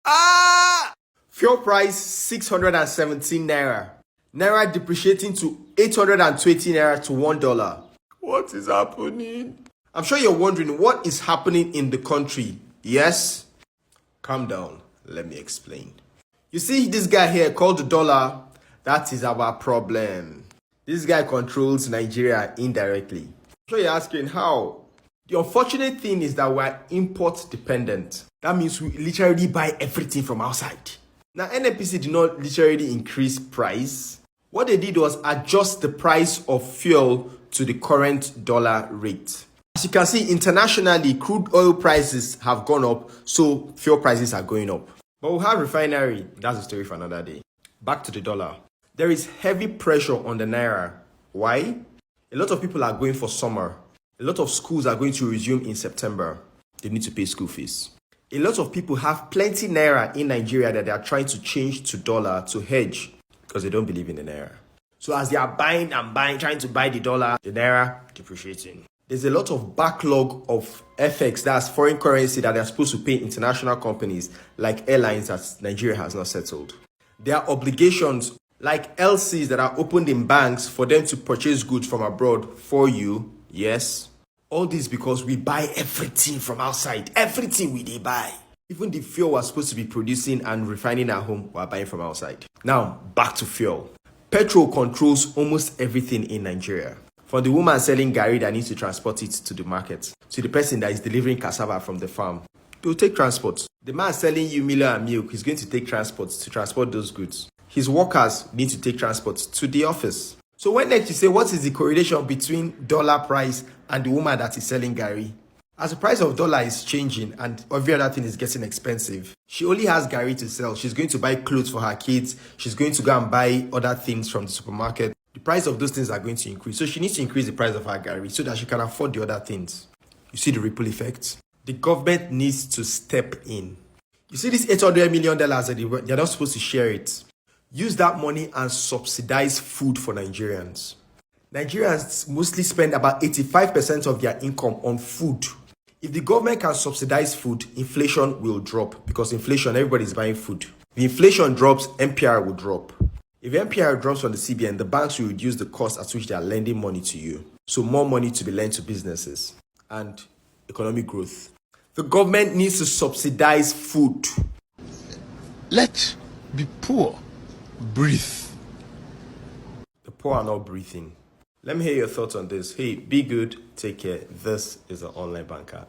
Ah! Fuel price 617 naira. Naira depreciating to 820 naira to $1. What is happening? I'm sure you're wondering what is happening in the country. Yes? Calm down. Let me explain. You see this guy here called the dollar? That is our problem. This guy controls Nigeria indirectly. I'm sure you're asking how? The unfortunate thing is that we're import dependent. That means we literally buy everything from outside. Now, NNPC did not literally increase price. What they did was adjust the price of fuel to the current dollar rate. As you can see, internationally, crude oil prices have gone up, so fuel prices are going up. But we'll have refinery. That's a story for another day. Back to the dollar. There is heavy pressure on the Naira. Why? A lot of people are going for summer. A lot of schools are going to resume in September. They need to pay school fees. A lot of people have plenty Naira in Nigeria that they are trying to change to dollar to hedge because they don't believe in the Naira. So as they are buying and buying, trying to buy the dollar, the Naira depreciating. There's a lot of backlog of FX, that's foreign currency, that they're supposed to pay international companies like airlines that Nigeria has not settled. There are obligations like LCs that are opened in banks for them to purchase goods from abroad for you. Yes. All this because we buy everything from outside. Everything we buy. Even the fuel we're supposed to be producing and refining at home, we're buying from outside. Now, back to fuel. Petrol controls almost everything in Nigeria. From the woman selling garri that needs to transport it to the market, to the person that is delivering cassava from the farm, they'll take transport. The man selling you Milo and milk is going to take transport to transport those goods. His workers need to take transport to the office. So when next you say, what is the correlation between dollar price and the woman that is selling garri? As the price of dollar is changing and every other thing is getting expensive, she only has garri to sell. She's going to buy clothes for her kids. She's going to go and buy other things from the supermarket. The price of those things are going to increase. So she needs to increase the price of her garri so that she can afford the other things. You see the ripple effect? The government needs to step in. You see this $800 million that they're not supposed to share it. Use that money and subsidize food for Nigerians. Nigerians mostly spend about 85% of their income on food. If the government can subsidize food, inflation will drop because inflation, everybody is buying food. If inflation drops, MPR will drop. If MPR drops from the CBN, the banks will reduce the cost at which they are lending money to you. So more money to be lent to businesses and economic growth. The government needs to subsidize food. Let the poor breathe. The poor are not breathing. Let me hear your thoughts on this. Hey, be good, take care. This is the Online Banker.